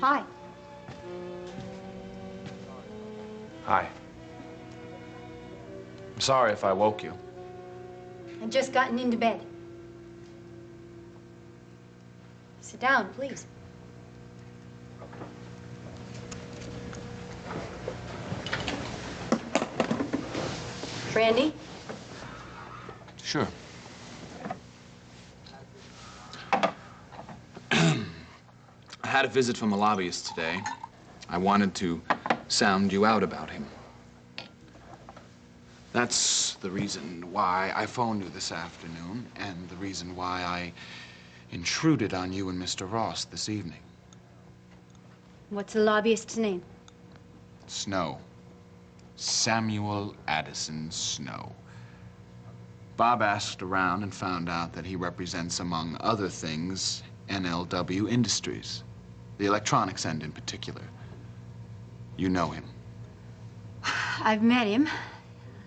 Hi. Hi. I'm sorry if I woke you. I've just gotten into bed. Sit down, please. Brandy? Sure. I had a visit from a lobbyist today. I wanted to sound you out about him. That's the reason why I phoned you this afternoon, and the reason why I intruded on you and Mr. Ross this evening. What's the lobbyist's name? Snow. Samuel Addison Snow. Bob asked around and found out that he represents, among other things, NLW Industries, the electronics end in particular. You know him. I've met him.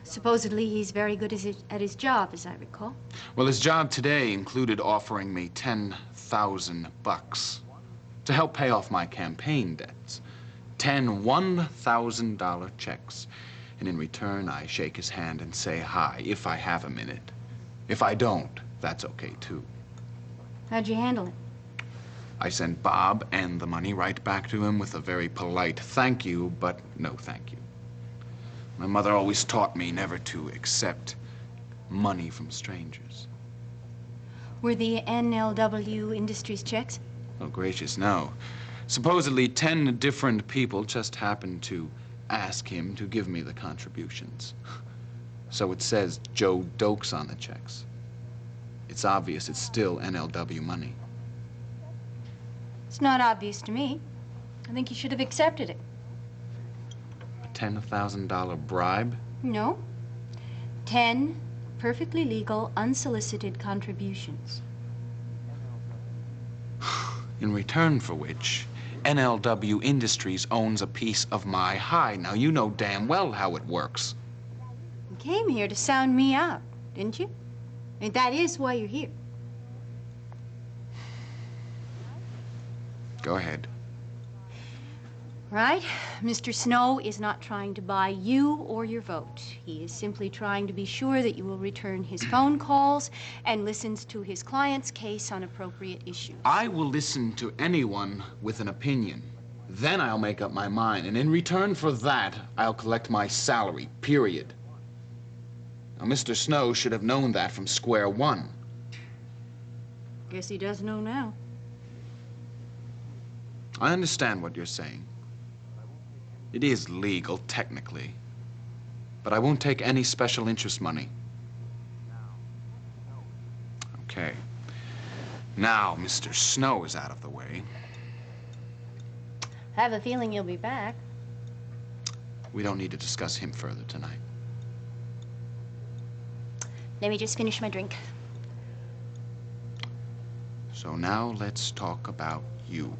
Supposedly he's very good at his job, as I recall. Well, his job today included offering me $10,000 to help pay off my campaign debts. 10 $1,000 checks. And in return, I shake his hand and say hi, if I have a minute. If I don't, that's okay, too. How'd you handle it? I sent Bob and the money right back to him with a very polite thank you, but no thank you. My mother always taught me never to accept money from strangers. Were the NLW Industries checks? Oh, gracious, no. Supposedly 10 different people just happened to ask him to give me the contributions. So it says Joe Dokes on the checks. It's obvious it's still NLW money. It's not obvious to me. I think you should have accepted it. A $10,000 bribe? No. 10 perfectly legal, unsolicited contributions. In return for which, NLW Industries owns a piece of my high. Now, you know damn well how it works. You came here to sound me out, didn't you? I mean, that is why you're here. Go ahead. Right? Mr. Snow is not trying to buy you or your vote. He is simply trying to be sure that you will return his phone calls and listens to his client's case on appropriate issues. I will listen to anyone with an opinion. Then I'll make up my mind, and in return for that, I'll collect my salary, period. Now, Mr. Snow should have known that from square one. Guess he does know now. I understand what you're saying. It is legal, technically. But I won't take any special interest money. Okay. Now, Mr. Snow is out of the way. I have a feeling you'll be back. We don't need to discuss him further tonight. Let me just finish my drink. So now let's talk about you.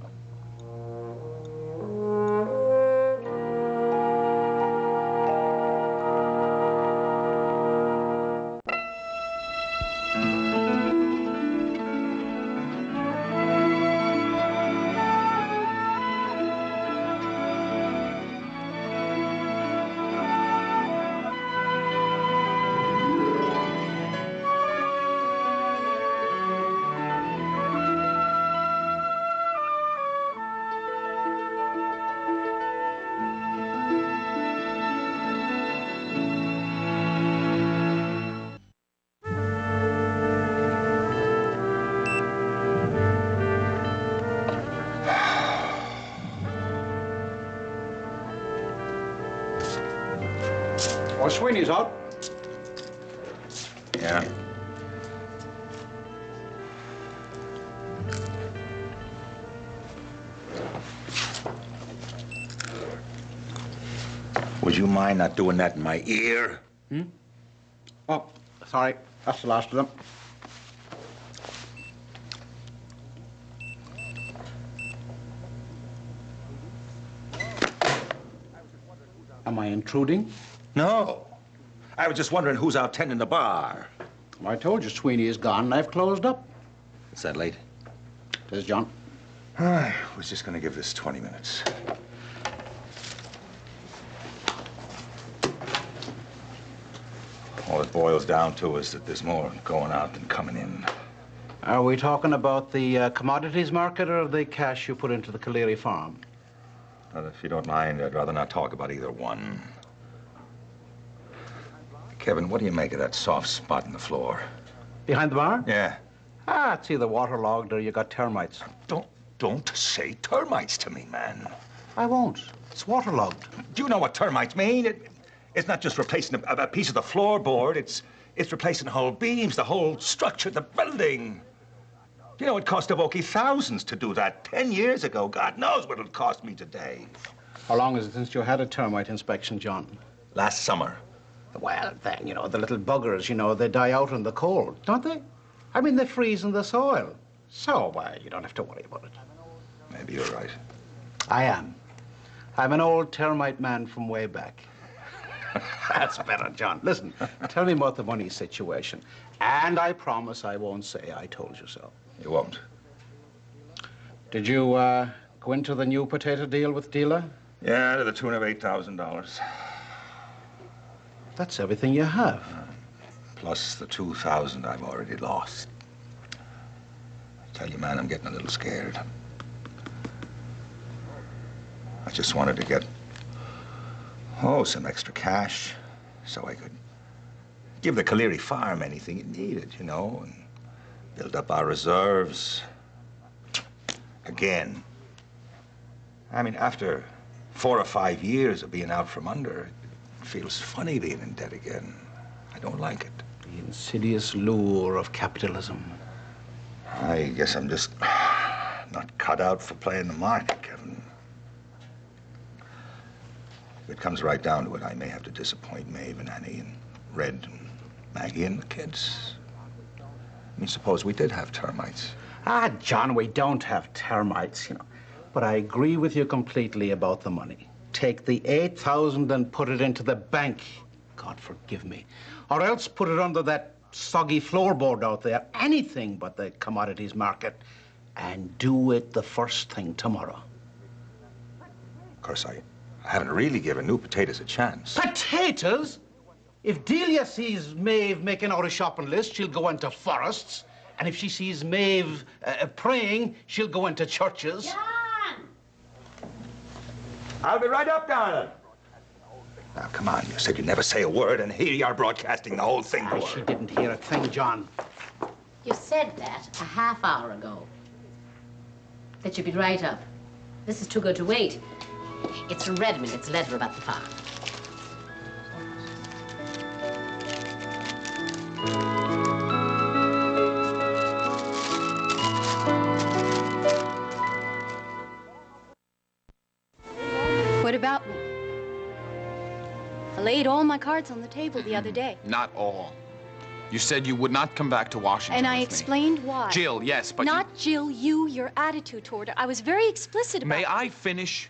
Oh, Sweeney's out. Yeah. Would you mind not doing that in my ear? Oh, sorry. That's the last of them. Am I intruding? No. I was just wondering who's out tending the bar. I told you Sweeney is gone and I've closed up. Is that late? It is, John. I was just going to give this 20 minutes. All it boils down to is that there's more going out than coming in. Are we talking about the commodities market or the cash you put into the Caleri farm? Well, if you don't mind, I'd rather not talk about either one. Kevin, what do you make of that soft spot in the floor? Behind the bar? Yeah. Ah, it's either waterlogged or you got termites. Don't say termites to me, man. I won't. It's waterlogged. Do you know what termites mean? It's not just replacing a piece of the floorboard. It's replacing whole beams, the whole structure, the building. You know, it cost Avoki thousands to do that 10 years ago. God knows what it'll cost me today. How long is it since you had a termite inspection, John? Last summer. Well, then, you know, the little buggers, you know, they die out in the cold, don't they? I mean, they freeze in the soil. So, you don't have to worry about it. Maybe you're right. I am. I'm an old termite man from way back. That's better, John. Listen, tell me about the money situation. And I promise I won't say I told you so. You won't. Did you go into the new potato deal with Dealer? Yeah, to the tune of $8,000. That's everything you have. Plus the 2,000 I've already lost. I tell you, man, I'm getting a little scared. I just wanted to get, some extra cash so I could give the Caleri farm anything it needed, you know, and build up our reserves. Again. I mean, after 4 or 5 years of being out from under, it feels funny being in debt again. I don't like it. The insidious lure of capitalism. I guess I'm just not cut out for playing the market, Kevin. If it comes right down to it, I may have to disappoint Maeve and Annie and Red and Maggie and the kids. I mean, suppose we did have termites. Ah, John, we don't have termites, you know. But I agree with you completely about the money. Take the 8,000 and put it into the bank. God forgive me. Or else put it under that soggy floorboard out there. Anything but the commodities market. And do it the first thing tomorrow. Of course, I haven't really given new potatoes a chance. Potatoes? If Delia sees Maeve making out a shopping list, she'll go into forests. And if she sees Maeve praying, she'll go into churches. John! I'll be right up, darling. Now, come on. You said you'd never say a word, and here you are broadcasting the whole thing to She her. didn't hear a thing, John. You said that a half hour ago. That you'd be right up. This is too good to wait. It's from Redmond. It's a letter about the farm. What about me? I laid all my cards on the table the other day. Not all. You said you would not come back to Washington And I with me. explained why. Jill, yes, but Not Jill, your attitude toward her. I was very explicit about May it. I finish?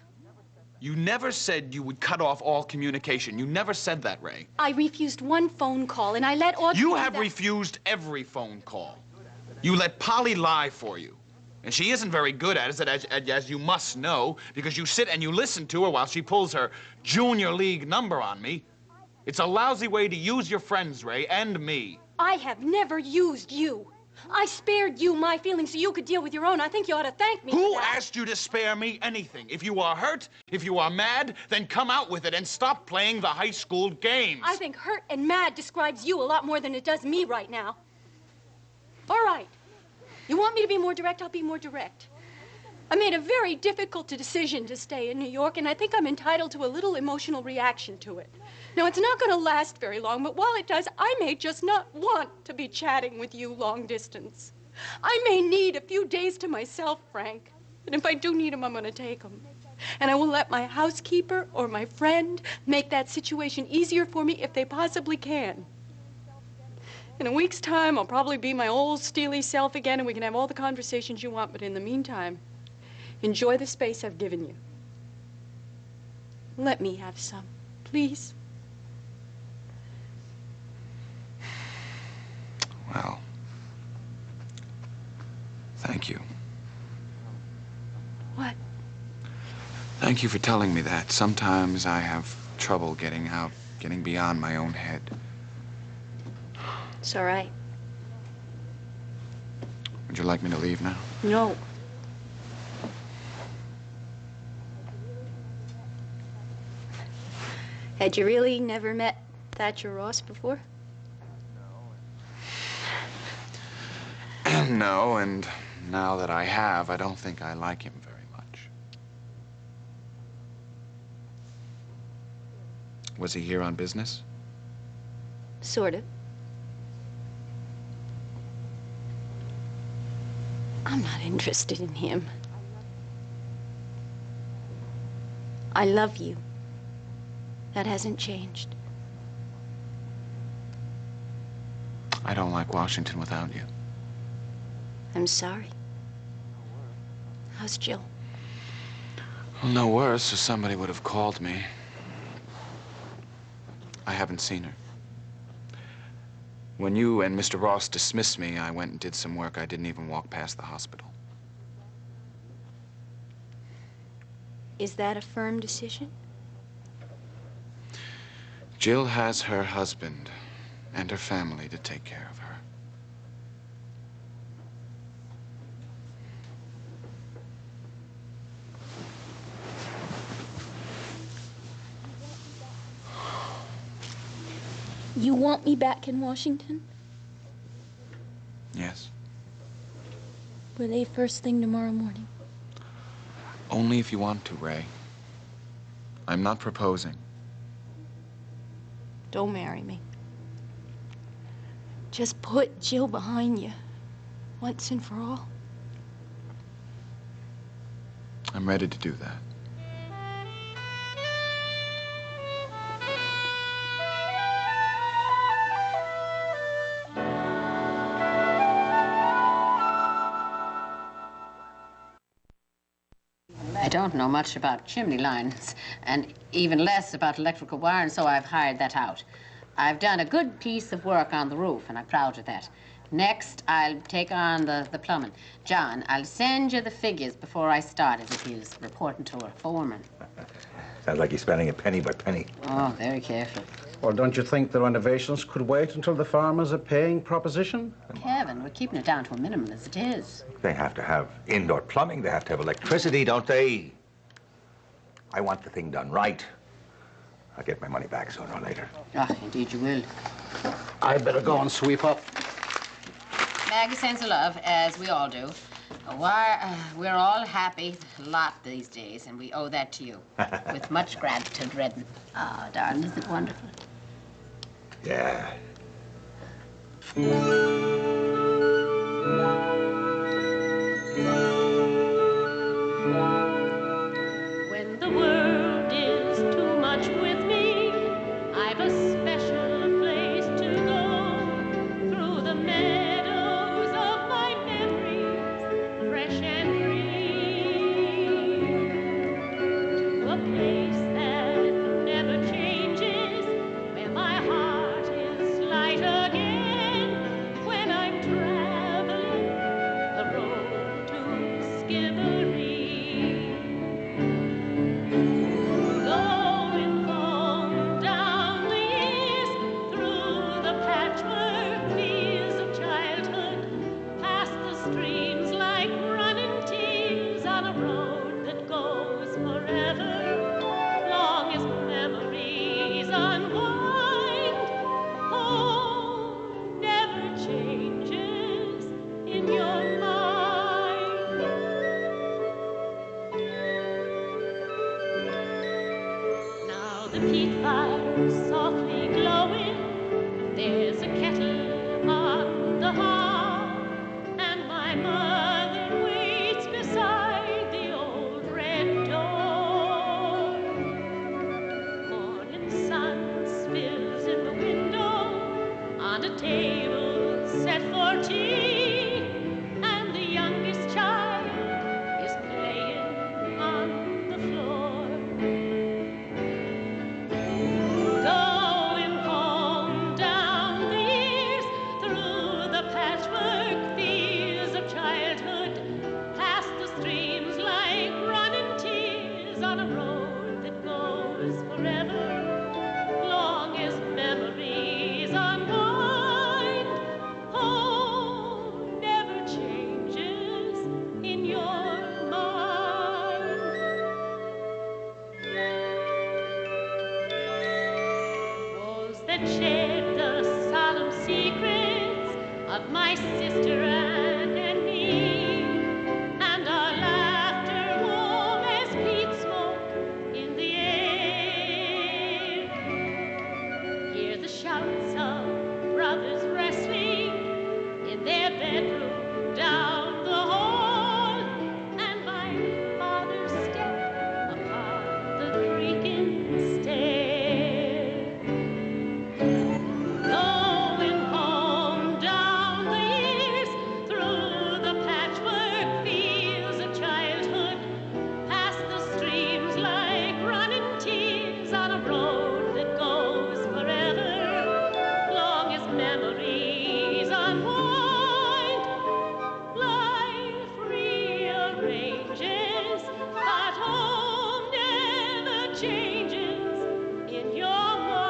You never said you would cut off all communication. You never said that, Ray. I refused one phone call, and I let Audrey You know have that- refused every phone call. You let Polly lie for you. And she isn't very good at it, as you must know, because you sit and you listen to her while she pulls her junior league number on me. It's a lousy way to use your friends, Ray, and me. I have never used you. I spared you my feelings so you could deal with your own. I think you ought to thank me Who for that. asked you to spare me anything? If you are hurt, if you are mad, then come out with it and stop playing the high school games. I think hurt and mad describes you a lot more than it does me right now. All right. You want me to be more direct? I'll be more direct. I made a very difficult decision to stay in New York, and I think I'm entitled to a little emotional reaction to it. Now, it's not going to last very long, but while it does, I may just not want to be chatting with you long distance. I may need a few days to myself, Frank. And if I do need them, I'm going to take them. And I will let my housekeeper or my friend make that situation easier for me if they possibly can. In a week's time, I'll probably be my old steely self again, and we can have all the conversations you want. But in the meantime, enjoy the space I've given you. Let me have some, please. Well, thank you. What? Thank you for telling me that. Sometimes I have trouble getting out, getting beyond my own head. It's all right. Would you like me to leave now? No. Had you really never met Thatcher Ross before? No, and now that I have, I don't think I like him very much. Was he here on business? Sort of. I'm not interested in him. I love you. That hasn't changed. I don't like Washington without you. I'm sorry. How's Jill? Well, no worse, or somebody would have called me. I haven't seen her. When you and Mr. Ross dismissed me, I went and did some work. I didn't even walk past the hospital. Is that a firm decision? Jill has her husband and her family to take care of her. You want me back in Washington? Yes. We'll leave first thing tomorrow morning. Only if you want to, Ray. I'm not proposing. Don't marry me. Just put Jill behind you, once and for all. I'm ready to do that. I don't know much about chimney lines, and even less about electrical wire, and so I've hired that out. I've done a good piece of work on the roof, and I'm proud of that. Next, I'll take on the plumbing. John, I'll send you the figures before I start, as if he was reporting to a foreman. Sounds like he's spending it penny by penny. Oh, very careful. Well, don't you think the renovations could wait until the farmer's a paying proposition? Kevin, we're keeping it down to a minimum as it is. They have to have indoor plumbing. They have to have electricity, don't they? I want the thing done right. I'll get my money back sooner or later. Ah, indeed you will. I better go and sweep up. Maggie sends her love, as we all do. Why, we're all happy a lot these days, and we owe that to you. With much gratitude, Redden. Ah, darling, isn't it wonderful? Yeah. When the world is too much with me, I've a special place to go through the meadows of my memories, fresh and green, to a place that never changes, where my heart is light again, when I'm traveling the road to Skibbereen. Going home down the years, through the patchwork fields of childhood, past the streams like running tears on a road that goes forever, long as memories unwind. Home never changes in your mind. Now the peat fire's softly glowing, there's a kettle on the hob, and my mother waits beside the old red door. Morning sun spills in the window on a table set for tea, and the youngest child is playing on the floor. and shared the solemn secrets of my sister Anne and me. And our laughter warm as peat smoke in the air. Hear the shouts of brothers wrestling in their bedroom down the hall, and my father's step upon the creaking stair. Going home down the years, through the patchwork fields of childhood, past the streams like running tears on a road that goes forever, long as memories unwind. Life rearranges, but home never changes in your mind.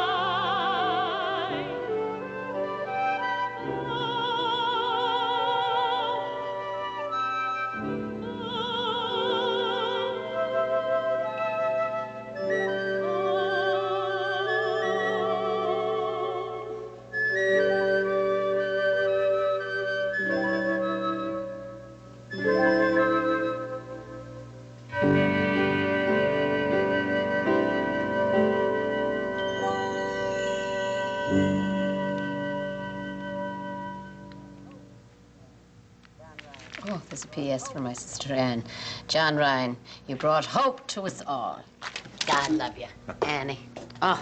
Oh, there's a P.S. for my sister Anne. John Ryan, you brought hope to us all. God love you, Annie. Oh.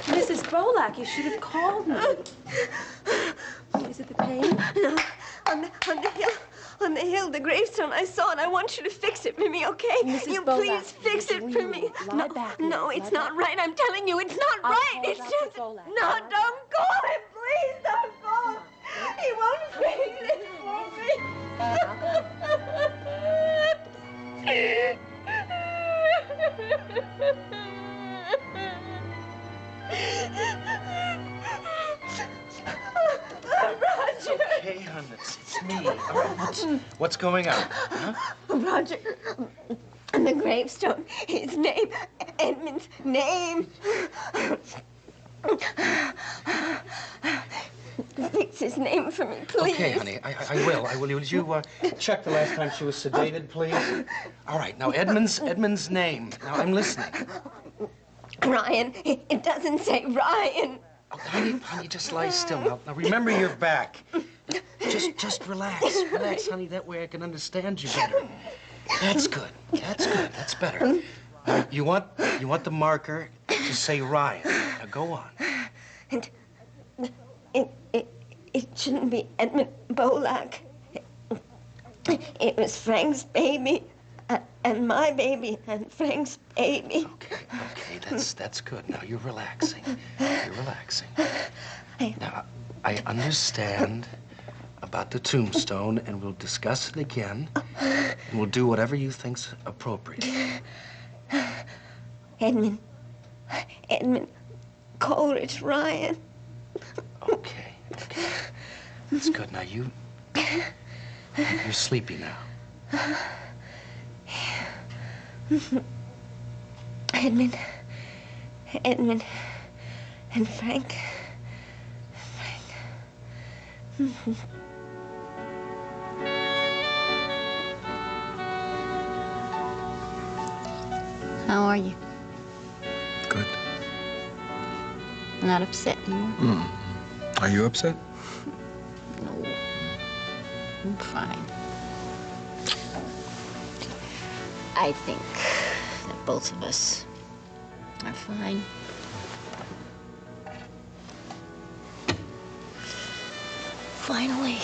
Mrs. Bolak, you should have called me. Is it the pain? No, on the hill, the gravestone. I saw it. I want you to fix it for me, okay? Mrs. You Bolak, please fix it for me. lie back, No, lie it's back. not right. I'm telling you, it's not I'll right. call It's Dr. just Bolak. no. Don't call him, please. Don't call him. He won't fix it for Roger. Okay, hon, it's me. All right, what's going on? Huh? Roger, the gravestone, his name, Edmund's name. Fix his name for me, please. Okay, honey, I will. Will you check the last time she was sedated, please? All right, now Edmund's name. Now I'm listening. Ryan. It doesn't say Ryan. Oh, honey, just lie still. Now remember your back. Just relax, honey. That way I can understand you better. That's good. That's better. You want the marker to say Ryan. Now go on. And it shouldn't be Edmund Bolak. It was Frank's baby, and my baby, and Frank's baby. Okay, that's good. Now you're relaxing. Now I understand about the tombstone, and we'll discuss it again, and we'll do whatever you think's appropriate. Edmund Coleridge Ryan. Okay. That's good. Now You're sleepy now. Edmund and Frank. How are you? Good. Not upset anymore? Are you upset? No. I'm fine. I think that both of us are fine. Finally.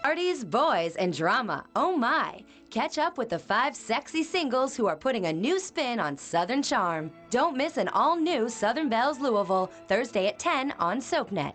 Parties, boys, and drama. Oh my! Catch up with the 5 sexy singles who are putting a new spin on Southern charm. Don't miss an all-new Southern Bells Louisville, Thursday at 10 on SoapNet.